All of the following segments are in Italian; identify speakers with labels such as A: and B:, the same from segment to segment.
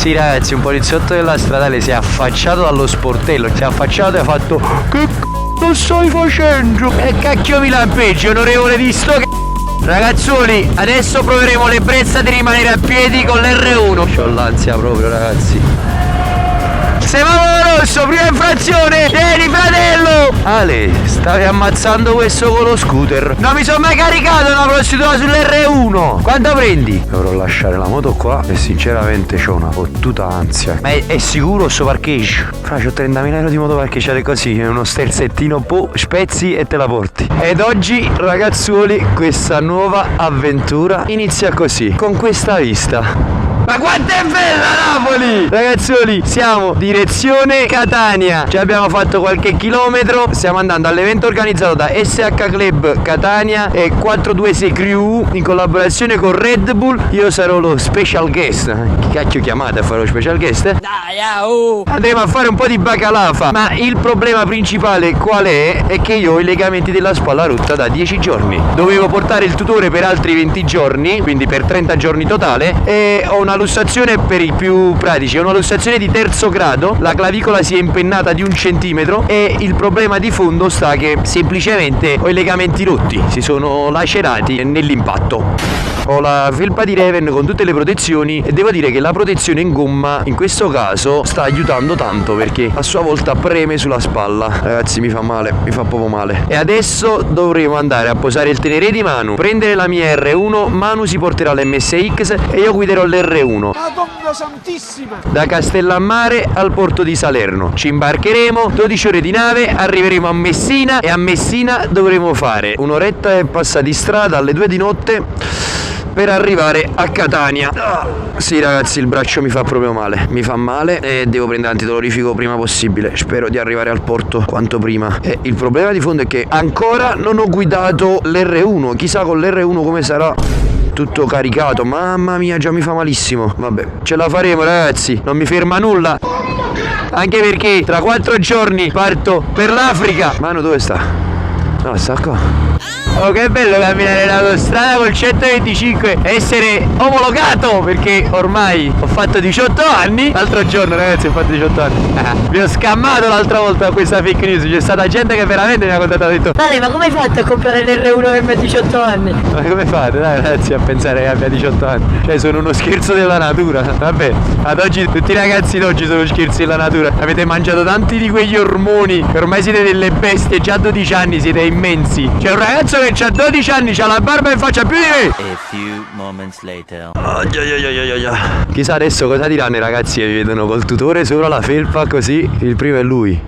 A: Sì ragazzi, un poliziotto della stradale si è affacciato dallo sportello, si è affacciato e ha fatto: che c***o stai facendo? E cacchio mi lampeggi, onorevole di sto c***o. Ragazzoli, adesso proveremo l'ebbrezza di rimanere a piedi con l'R1. C'ho l'ansia proprio ragazzi. Semaforo rosso, prima infrazione! Vieni fratello! Ale, stavi ammazzando questo con lo scooter. Non mi sono mai caricato una prostituta sull'R1. Quanto prendi? Dovrò lasciare la moto qua e sinceramente c'ho una fottuta ansia. Ma è sicuro sto parcheggio? Fra, c'ho 30.000 euro di moto parcheggiate così, è uno sterzettino, spezzi e te la porti. Ed oggi ragazzuoli questa nuova avventura inizia così, con questa vista. Ma quanto è bella Napoli! Ragazzoli, siamo direzione Catania. Già abbiamo fatto qualche chilometro. Stiamo andando all'evento organizzato da SH Club Catania e 426 Crew in collaborazione con Red Bull. Io sarò lo special guest. Chi cacchio chiamate a fare lo special guest? Dai, andremo a fare un po' di bacalafa. Ma il problema principale qual è? È che io ho i legamenti della spalla rotta da 10 giorni. Dovevo portare il tutore per altri 20 giorni, quindi per 30 giorni totale. E ho una lussazione per i più pratici, è una lussazione di terzo grado, la clavicola si è impennata di 1 centimetro e il problema di fondo sta che semplicemente ho i legamenti rotti, si sono lacerati nell'impatto. Ho la felpa di Raven con tutte le protezioni e devo dire che la protezione in gomma in questo caso sta aiutando tanto perché a sua volta preme sulla spalla. Ragazzi, mi fa male, mi fa proprio male. E adesso dovremo andare a posare il tenere di Manu, prendere la mia R1, Manu si porterà l'MSX e io guiderò l'R1.
B: Madonna santissima!
A: Da Castellammare al porto di Salerno. Ci imbarcheremo, 12 ore di nave, arriveremo a Messina e a Messina dovremo fare un'oretta e passa di strada alle 2 di notte per arrivare a Catania. Sì ragazzi, il braccio mi fa proprio male, mi fa male e devo prendere antidolorifico prima possibile. Spero di arrivare al porto quanto prima. E il problema di fondo è che ancora non ho guidato l'R1, chissà con l'R1 come sarà. Tutto caricato, mamma mia, già mi fa malissimo. Vabbè, ce la faremo ragazzi, non mi ferma nulla. Anche perché tra 4 giorni parto per l'Africa. Manu dove sta? No, sta qua. Oh, che bello camminare l'autostrada col 125, essere omologato, perché ormai ho fatto 18 anni. L'altro giorno ragazzi ho fatto 18 anni. Mi ho scammato l'altra volta a questa fake news. C'è stata gente che veramente mi ha contattato e ha detto:
C: Vale, ma come hai fatto a comprare l'R1 che ha 18 anni?
A: ma come fate, dai ragazzi, a pensare che abbia 18 anni? Cioè sono uno scherzo della natura. Vabbè, ad oggi tutti i ragazzi d'oggi sono scherzi della natura. Avete mangiato tanti di quegli ormoni che ormai siete delle bestie. Già a 12 anni siete immensi. C'è un ragazzo che ha 12 anni, c'ha la barba in faccia più di me.
D: A few moments later.
A: Chissà adesso cosa diranno i ragazzi che vi vedono col tutore sopra la felpa così. Il primo è lui.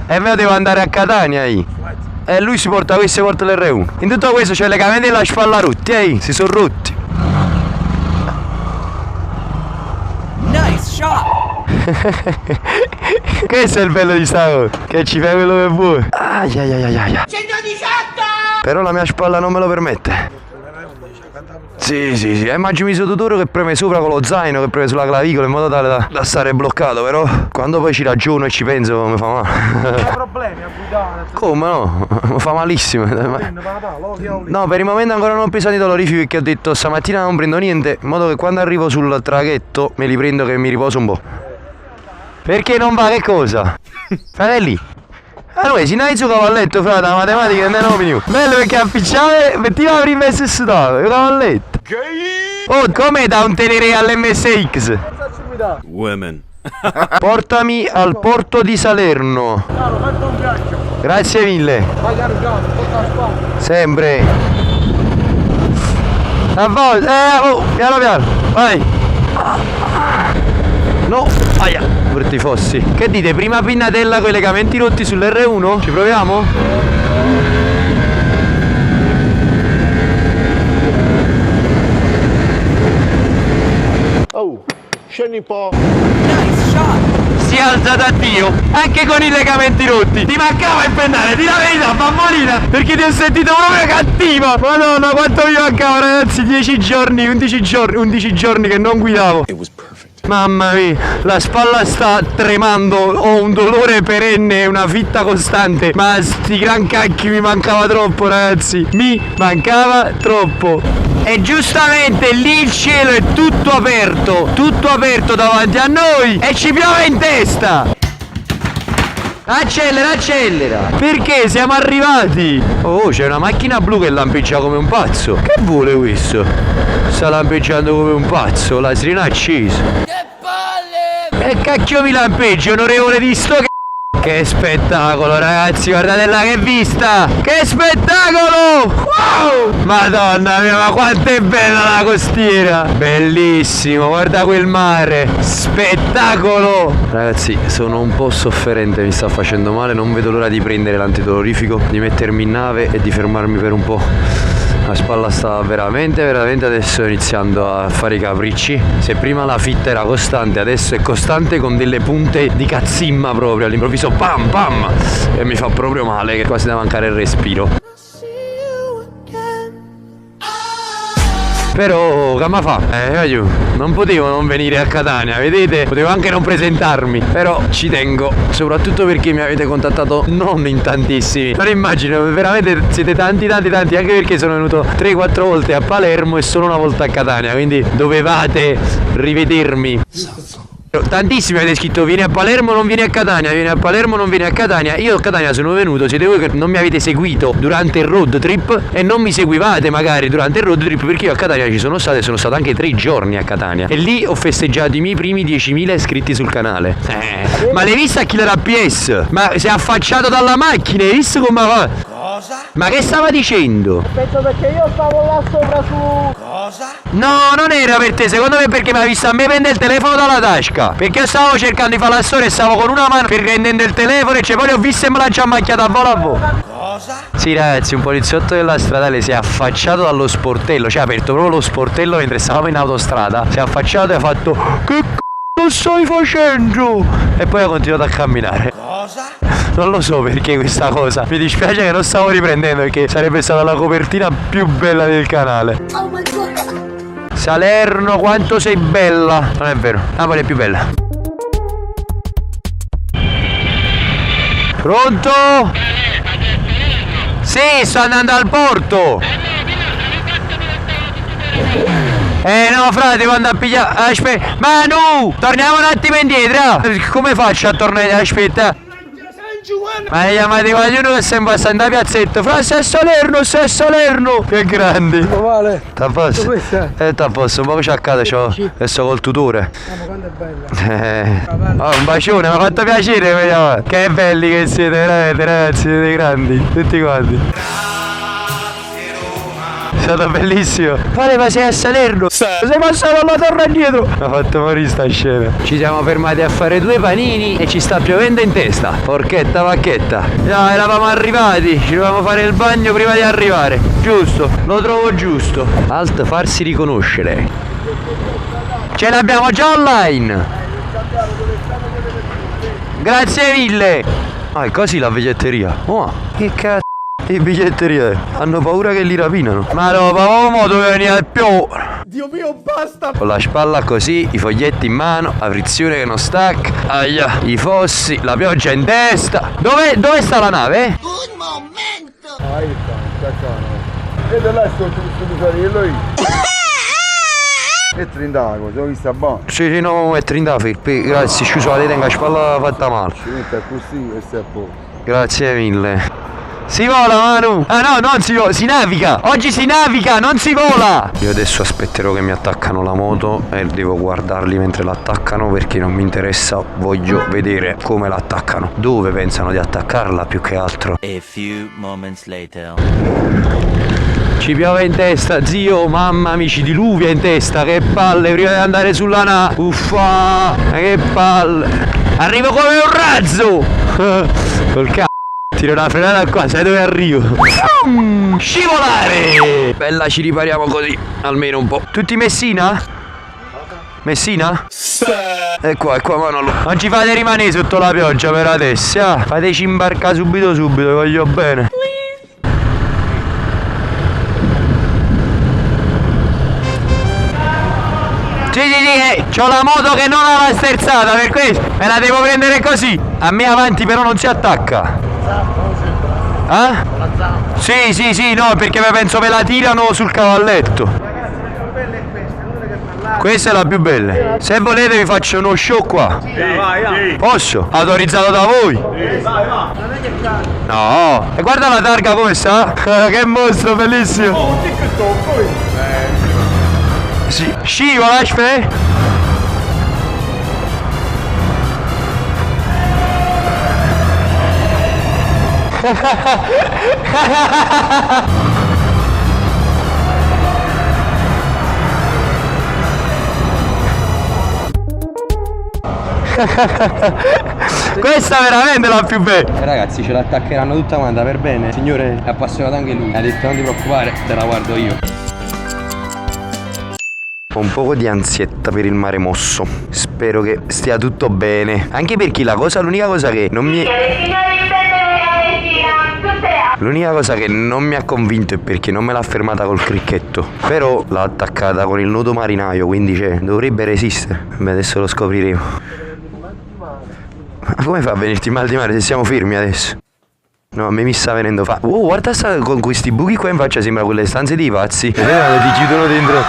A: E me devo andare a Catania io. E lui si porta questo e porta l'R1. In tutto questo c'è i legamenti della spalla rotti, si sono rotti.
D: Nice shot!
A: Questo è il bello di sta cosa, che ci fai quello che vuoi.
B: 118!
A: Però la mia spalla non me lo permette. Sì, immagini questo tutore che preme sopra con lo zaino, che preme sulla clavicola in modo tale da stare bloccato. Però quando poi ci ragiono e ci penso mi fa male.
B: Hai problemi a guidare?
A: Come no? Mi fa malissimo. No, per il momento ancora non ho preso i dolorifici perché ho detto stamattina non prendo niente, in modo che quando arrivo sul traghetto me li prendo che mi riposo un po'. Perché non va che cosa? Fratelli, allora si nai su cavalletto, fra la matematica non è più. Bello perché appicciare mettiva prima e stesso dato, il cavalletto. Oh, come da un tenere all'MSX?
D: Women.
A: Portami al porto di Salerno.
B: Caro, fai un viaggio.
A: Grazie mille.
B: Vai caro, porta la spalla.
A: Sempre. A volte, piano piano, vai. No, aia, brutti fossi. Che dite, prima pinnatella con i legamenti rotti sull'R1? Ci proviamo?
B: Oh, scendi un po'.
D: Nice shot!
A: Si alza da Dio, anche con i legamenti rotti. Ti mancava il pennale, di la verità, bambolina, perché ti ho sentito proprio cattiva. Madonna, quanto mi mancava ragazzi, 10 giorni, 11 giorni che non guidavo.
E: It was perfect.
A: Mamma mia, la spalla sta tremando, ho un dolore perenne, una fitta costante. Ma sti gran cacchi mi mancava troppo, ragazzi. Mi mancava troppo. E giustamente lì il cielo è tutto aperto davanti a noi e ci piove in testa. Accelera! Perché siamo arrivati? Oh, c'è una macchina blu che lampeggia come un pazzo. Che vuole questo? Sta lampeggiando come un pazzo, la sirena accesa. Che palle! E cacchio mi lampeggi, onorevole di sto Che spettacolo, ragazzi, guardate là che vista! Che spettacolo! Wow! Madonna mia, ma quanto è bella la costiera! Bellissimo, guarda quel mare! Spettacolo! Ragazzi, sono un po' sofferente, mi sta facendo male, non vedo l'ora di prendere l'antidolorifico, di mettermi in nave e di fermarmi per un po'. La spalla sta veramente adesso iniziando a fare i capricci. Se prima la fitta era costante, adesso è costante con delle punte di cazzimma proprio. All'improvviso pam pam e mi fa proprio male, che quasi da mancare il respiro. Però come fa? Non potevo non venire a Catania, vedete? Potevo anche non presentarmi, però ci tengo, soprattutto perché mi avete contattato non in tantissimi. Non immagino, veramente siete tanti, anche perché sono venuto 3-4 volte a Palermo e solo una volta a Catania, quindi dovevate rivedermi. Tantissimi avete scritto vieni a Palermo, non vieni a Catania, vieni a Palermo, non vieni a Catania. Io a Catania sono venuto, siete voi che non mi avete seguito durante il road trip e non mi seguivate magari durante il road trip, perché io a Catania ci sono stato e sono stato anche 3 giorni a Catania e lì ho festeggiato i miei primi 10.000 iscritti sul canale. Ma l'hai vista Killer APS? Ma si è affacciato dalla macchina, hai visto come va? Cosa? Ma che stava dicendo?
B: Penso perché io stavo là sopra su...
D: Cosa?
A: No, non era per te, secondo me perché mi ha visto a me prendere il telefono dalla tasca. Perché io stavo cercando di fare la storia e stavo con una mano prendendo il telefono e poi ho visto e me l'ha già macchiata a volo.
D: Cosa?
A: Sì ragazzi, un poliziotto della stradale si è affacciato dallo sportello, cioè ha aperto proprio lo sportello mentre stavamo in autostrada, si è affacciato e ha fatto che c***o stai facendo? E poi ha continuato a camminare.
D: Cosa?
A: Non lo so perché questa cosa, mi dispiace che non stavo riprendendo perché sarebbe stata la copertina più bella del canale. Oh my god! Salerno, quanto sei bella! Non è vero, Napoli è più bella. Pronto? Sì, sto andando al porto. No frate, devo andare a pigliare. Aspetta, Manu, torniamo un attimo indietro. Come faccio a tornare? Aspetta. Ma chiamate qualcuno che sembra sta in da piazzetto. Fra, sei a Salerno. Che grandi.
B: Vale.
A: T'ha posto? T'ha posto, un po' ci accade, adesso col tutore.
B: Ma quanto è bella.
A: Oh, un bacione, mi ha fatto piacere, vediamo. Che belli che siete, veramente ragazzi, siete grandi, tutti quanti. È stato bellissimo. Vale, ma sei a Salerno? Sei passato alla torre indietro. Mi ha fatto morire sta scena. Ci siamo fermati a fare 2 panini e ci sta piovendo in testa. Porchetta vacchetta. No, eravamo arrivati. Ci dovevamo fare il bagno prima di arrivare. Giusto, lo trovo giusto. Alt farsi riconoscere. Ce l'abbiamo già online. Grazie mille. Ah, è così la biglietteria. Oh, che cazzo. E biglietterie hanno paura che li rapinano. Ma no, ma dove venire più?
B: Dio mio, basta!
A: Con la spalla così, i foglietti in mano, la frizione che non stacca, aia, i fossi, la pioggia in testa. Dove sta la nave?
B: Un momento! Ah, io sta cacciando. Vedo là sto fratello io. È 30 cosa, ho visto buono.
A: Sì, no, è 30 grazie, scusate, tengo la spalla fatta male.
B: Ci mette così e stai a poco.
A: Grazie mille. Si vola, Manu! Ah no, non si vola, si naviga! Oggi si naviga, non si vola! Io adesso aspetterò che mi attaccano la moto e devo guardarli mentre l'attaccano perché non mi interessa, voglio vedere come l'attaccano. Dove pensano di attaccarla più che altro.
D: A few moments later.
A: Ci piove in testa, zio, mamma mi ci diluvia in testa, che palle, prima di andare sulla nave. Uffa, che palle. Arrivo come un razzo! Col c***o. Tiro una frenata qua, sai dove arrivo? Scivolare! Bella, ci ripariamo così, almeno un po'. Tutti Messina? Messina? Sì. È qua, Manolo. Non ci fate rimanere sotto la pioggia per adesso, fateci imbarcare subito, voglio bene. Sì, c'ho la moto che non ha la sterzata, per questo me la devo prendere così. A me avanti però non si attacca. Eh? Sì, no, perché penso me la tirano sul cavalletto. Questa è la più bella. Se volete vi faccio uno show qua.
B: Vai.
A: Posso? Autorizzato da voi?
B: Vai.
A: No. E guarda la targa come sta. Che mostro bellissimo.
B: Oh, TikTok, poi.
A: Sì. Scivola, aspetta. Questa veramente è la più bella.
E: Ragazzi, ce l'attaccheranno tutta quanta per bene. Il signore è appassionato anche lui. Ha detto non ti preoccupare, te la guardo io.
A: Ho un poco di ansietta per il mare mosso. Spero che stia tutto bene. Anche perché l'unica cosa che non mi... L'unica cosa che non mi ha convinto è perché non me l'ha fermata col cricchetto. Però l'ha attaccata con il nodo marinaio, quindi dovrebbe resistere. Beh, adesso lo scopriremo. Ma come fa a venirti mal di mare se siamo fermi adesso? No, a me mi sta venendo fa. Oh, guarda con questi buchi qua in faccia, sembra quelle stanze dei pazzi. Vedete, ti chiudono dentro.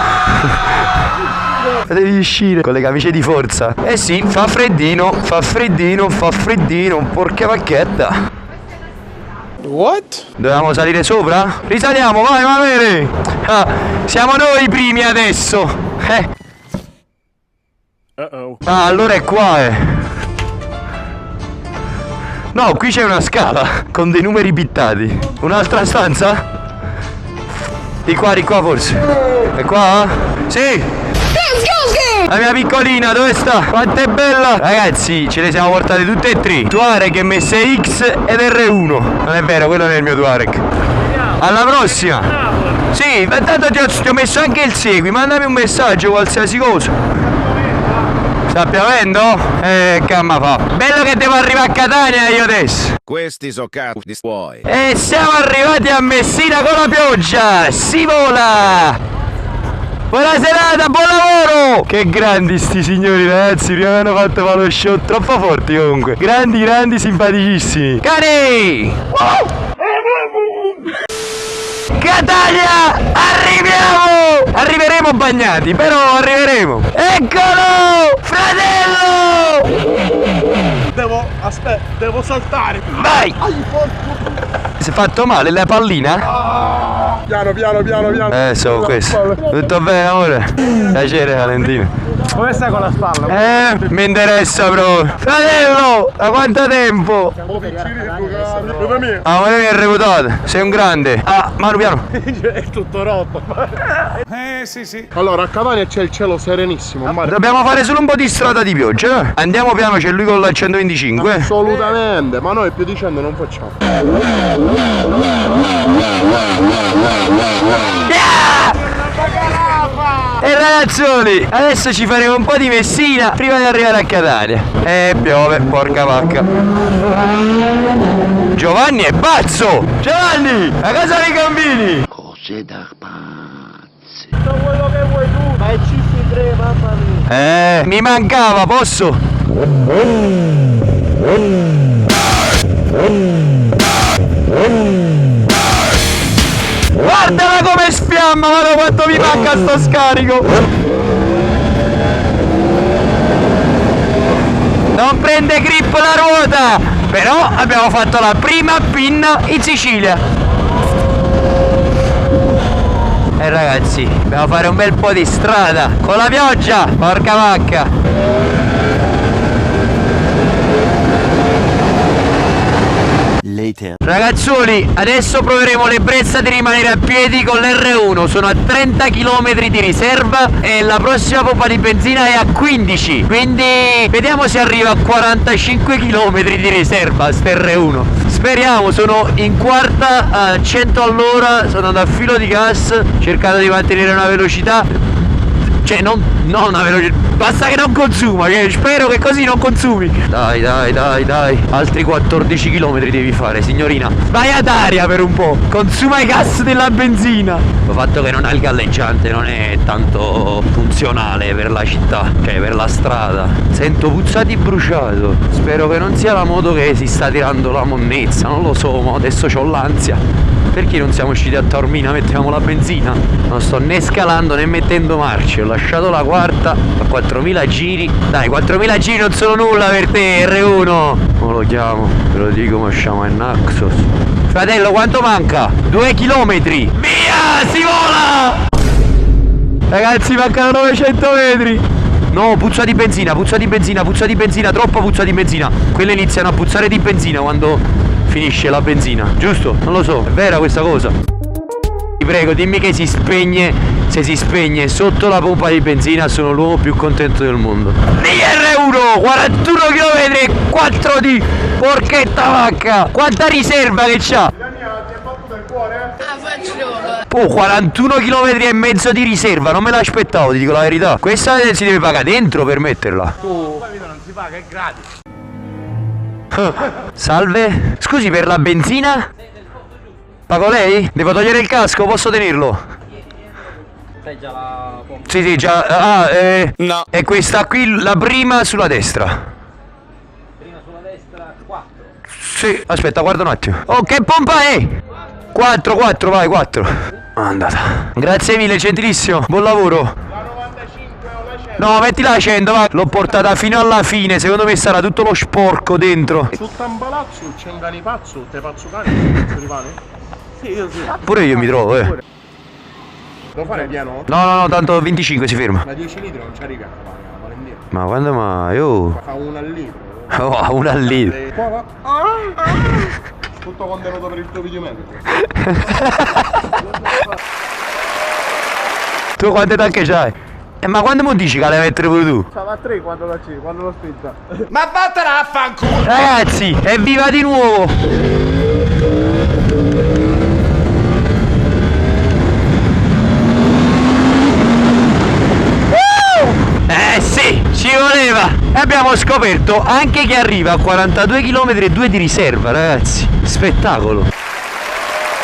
A: Devi uscire con le camicie di forza. Eh sì, fa freddino, porca vacchetta.
B: What?
A: Dovevamo salire sopra? Risaliamo, vai, Mavere! Ah, siamo noi i primi adesso! Ah, allora è qua, No, qui c'è una scala con dei numeri pittati. Un'altra stanza? Di qua forse. È qua? Sì! La mia piccolina, dove sta? Quanto è bella! Ragazzi, ce le siamo portate tutte e tre. Tuareg, MS-X ed R1. Non è vero, quello non è il mio Tuareg. Alla prossima! Sì, intanto ti ho messo anche il segui, mandami un messaggio, qualsiasi cosa. Sta piovendo? Camma fa. Bello che devo arrivare a Catania io adesso.
F: Questi so cazzi tuoi.
A: E siamo arrivati a Messina con la pioggia! Si vola! Buona serata, buon lavoro! Che grandi sti signori, ragazzi, prima mi hanno fatto fare lo show troppo forti comunque. Grandi, simpaticissimi. Cari! Catania! Arriviamo! Arriveremo bagnati, però arriveremo. Eccolo! Fratello!
B: Devo saltare.
A: Vai! Si è fatto male la pallina?
B: Piano.
A: So questo. Tutto bene, amore? Piacere, Valentino.
B: Come stai con la spalla?
A: Mi interessa proprio. Fratello, da quanto tempo?
B: Dove mia?
A: Ah, ma mi è reputato. Sei un grande. Ah, mano piano.
B: È tutto rotto. Sì. Allora, a Catania c'è il cielo serenissimo.
A: Dobbiamo fare solo un po' di strada di pioggia. Andiamo piano, c'è lui con la 125.
B: Assolutamente, ma noi più di 100 non facciamo.
A: E ragazzoli, adesso ci faremo un po' di Messina prima di arrivare a Catania. Piove, porca vacca. Giovanni è pazzo! Giovanni, a cosa li combini?
G: Cose da pazzi.
B: Tutto quello che vuoi tu, ma è CP3, mamma mia.
A: Mi mancava, posso? Guardala come sfiamma, guarda quanto mi manca sto scarico. Non prende grip la ruota, però abbiamo fatto la prima pinna in Sicilia. E ragazzi, dobbiamo fare un bel po' di strada con la pioggia, porca vacca. Ragazzoli, adesso proveremo l'ebbrezza di rimanere a piedi con l'R1. Sono a 30 km di riserva e la prossima pompa di benzina è a 15. Quindi vediamo se arriva a 45 km di riserva sta R1. Speriamo, sono in quarta a 100 all'ora, sono andando a filo di gas, cercando di mantenere una velocità Cioè non una velocità, basta che non consuma, cioè, spero che così non consumi. Dai, altri 14 km devi fare, signorina. Vai ad aria per un po', consuma i gas della benzina. Il fatto che non ha il galleggiante non è tanto funzionale per la città, cioè per la strada. Sento puzza di bruciato, spero che non sia la moto che si sta tirando la monnezza, non lo so, ma adesso c'ho l'ansia. Perché non siamo usciti a Taormina, mettiamo la benzina? Non sto né scalando né mettendo marce, ho lasciato la quarta a 4000 giri. Dai, 4000 giri non sono nulla per te, R1. Non lo chiamo, te lo dico, ma siamo a Naxos. Fratello, quanto manca? 2 chilometri. Via, si vola! Ragazzi, mancano 900 metri. No, puzza di benzina, troppa puzza di benzina. Quelle iniziano a puzzare di benzina quando finisce la benzina, giusto? Non lo so, è vera questa cosa? Ti prego, dimmi che si spegne. Se si spegne sotto la pompa di benzina sono l'uomo più contento del mondo. DR1, 41 km, 4 di porchetta vacca. Quanta riserva che c'ha? Oh, 41 km e mezzo di riserva, non me l'aspettavo, ti dico la verità. Questa si deve pagare dentro per metterla.
B: Non si paga, è gratis.
A: Salve, scusi, per la benzina? Pago lei? Devo togliere il casco, posso tenerlo?
E: Sai già la pompa?
A: Sì, già. No. È questa qui, la prima sulla destra.
E: Prima sulla destra, 4.
A: Sì, aspetta, guarda un attimo. Oh, che pompa è? 4, vai, 4. Andata. Grazie mille, gentilissimo, buon lavoro. No, mettila a 100, va. L'ho portata fino alla fine, secondo me sarà tutto lo sporco dentro.
B: Su Tambalazzo c'è un cani pazzo, te pazzo cani, ti rimane? Sì, io sì.
A: Pure io mi trovo,
B: Devo fare piano?
A: No, tanto 25 si ferma.
B: Ma 10 litri non ci arriva a Valentina.
A: Ma quando mai? Oh.
B: Fa 1 al litro.
A: Oh, una lì.
B: Tutto contenuto per il tuo videometro.
A: Tu quante tacche c'hai? Ma quando mi dici che le mettere pure tu?
B: Stava a 3 quando l'ho spinta.
F: Ma vattene a fanculo!
A: Ragazzi, evviva di nuovo! Sì, ci voleva! E abbiamo scoperto anche che arriva a 42 km e 2 di riserva, ragazzi. Spettacolo!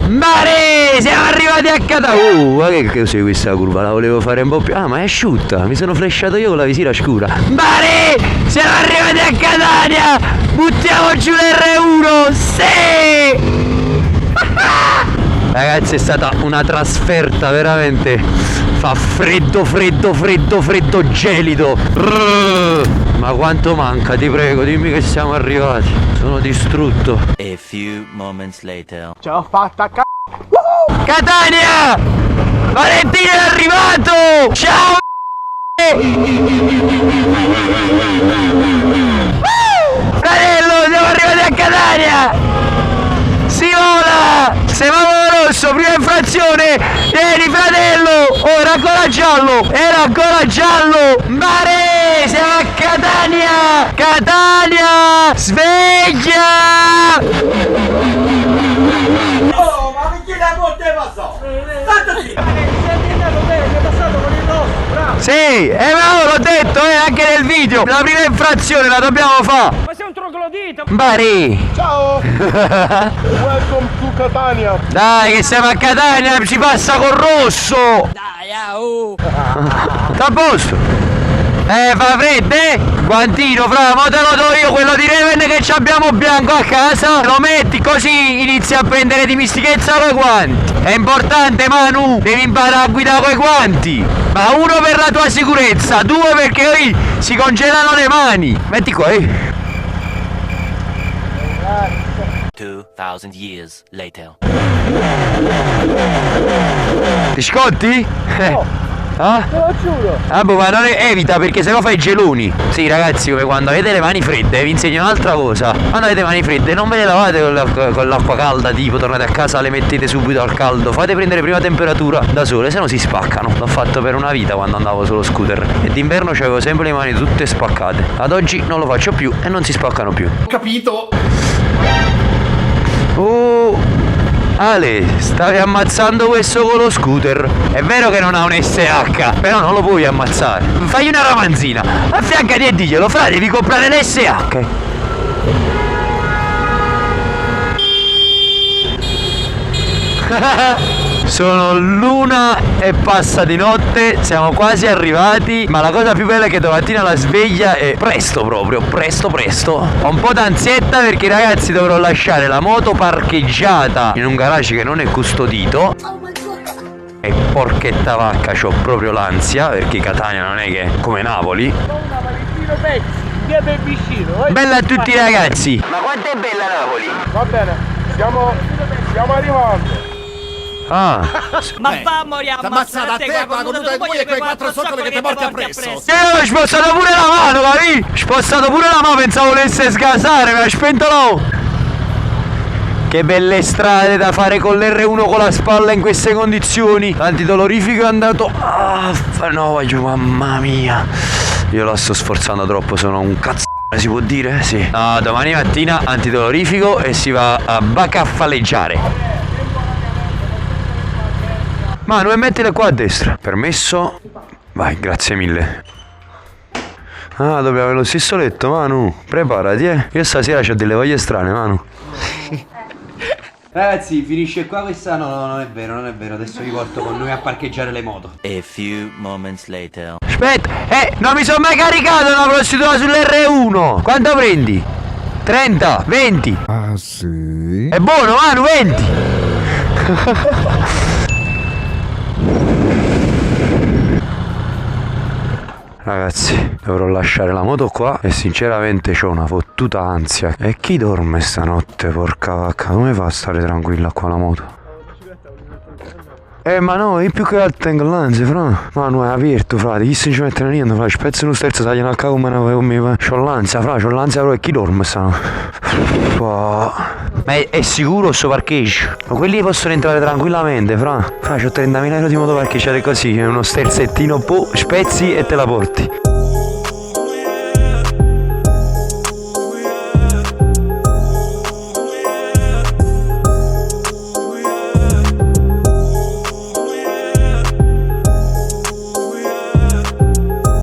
A: Mare! Siamo arrivati a Catania! Ma che cos'è questa curva? La volevo fare un po' più. Ah, ma è asciutta! Mi sono flashato io con la visera scura. Mare! Siamo arrivati a Catania! Buttiamo giù l'R1! Sì! Ragazzi, è stata una trasferta veramente. Fa freddo, gelido. Ma quanto manca, ti prego, dimmi che siamo arrivati. Sono distrutto.
D: A few moments later.
B: Ce l'ho fatta
A: Catania! Valentino è arrivato! Ciao! Fratello, siamo arrivati a Catania! Si vola! Semaforo rosso, prima infrazione! Vieni, fratello! Oh, era ancora giallo! Mare! Siamo a Catania! Catania! Sveglia!
H: Oh, ma perché la morte è passato? Tanto sì!
A: Sì, ma l'ho detto, anche nel video! La prima infrazione la dobbiamo fare!
H: Ma sei un troglodito!
A: Mare!
B: Ciao! Welcome to Catania!
A: Dai, che siamo a Catania, ci passa col rosso!
H: Dai, oh!
A: Sta a posto! Fa freddo, Guantino, fra, mo te lo do io quello di Raven che ci abbiamo bianco a casa. Lo metti così inizi a prendere dimistichezza coi guanti. È importante, Manu, devi imparare a guidare coi guanti. Ma uno per la tua sicurezza, due perché qui si congelano le mani. Metti qua,
D: 2000 years later.
A: Ti scotti?
B: No.
A: Ah?
B: Te lo giuro!
A: Ah, boh, ma non evita perché sennò fai geloni. Sì, ragazzi, come quando avete le mani fredde, vi insegno un'altra cosa. Quando avete le mani fredde non ve le lavate con l'acqua calda, tipo tornate a casa, le mettete subito al caldo. Fate prendere prima temperatura da sole, se no si spaccano. L'ho fatto per una vita quando andavo sullo scooter. E d'inverno c'avevo sempre le mani tutte spaccate. Ad oggi non lo faccio più e non si spaccano più.
B: Capito?
A: Oh! Ale, stavi ammazzando questo con lo scooter. È vero che non ha un SH, però non lo puoi ammazzare. Fai una ramanzina, affiancati e diglielo, fra, devi comprare l'SH. Sono l'1 e passa di notte, siamo quasi arrivati, ma la cosa più bella è che domattina la sveglia è presto proprio, presto. Ho un po' d'ansietta perché ragazzi dovrò lasciare la moto parcheggiata in un garage che non è custodito. E porchetta vacca, c'ho proprio l'ansia perché Catania non è che è come Napoli. Bella a tutti ragazzi. Ma quanto è bella Napoli?
B: Va bene, stiamo arrivando.
A: Ah,
H: Ma va a morire
F: T'ammazzata a te, quella conuta di voi e quei 4 zoccoli che ti porti appresso.
A: ho spostato pure la mano, capi? Ho spostato pure la mano, pensavo volesse sgasare, mi ha spento l'uovo. Che belle strade da fare con l'R1 con la spalla in queste condizioni. L'antidolorifico è andato. No, voglio, mamma mia. Io la sto sforzando troppo, sono un cazzo. Si può dire? Sì. No, domani mattina antidolorifico e si va a bacaffalleggiare. Manu, e mettile qua a destra. Permesso? Vai, grazie mille. Ah, dobbiamo avere lo stesso letto, Manu. Preparati, Io stasera ho delle voglie strane, Manu.
E: Ragazzi, finisce qua questa? No, non è vero. Adesso vi porto con noi a parcheggiare le moto.
D: A few moments later.
A: Aspetta, non mi sono mai caricato una prostituta sull'R1. Quanto prendi? 30, 20.
B: Ah sì?
A: È buono, Manu, 20. Ragazzi, dovrò lasciare la moto qua e sinceramente ho una fottuta ansia. E chi dorme stanotte, porca vacca? Come fa a stare tranquilla qua la moto? Ma no, io più che altro tengo l'ansia, fra. Ma no, è aperto, fra. Chi se ci mette niente, fra. Spezzo uno sterzo, tagliano a capo come c'ho l'ansia, fra. C'ho l'ansia proprio. E chi dorme stanotte? Ma è sicuro sto parcheggio? Ma quelli possono entrare tranquillamente, fra. Fra, c'ho 30.000 euro di moto parcheggiare così. È uno sterzettino, spezzi e te la porti.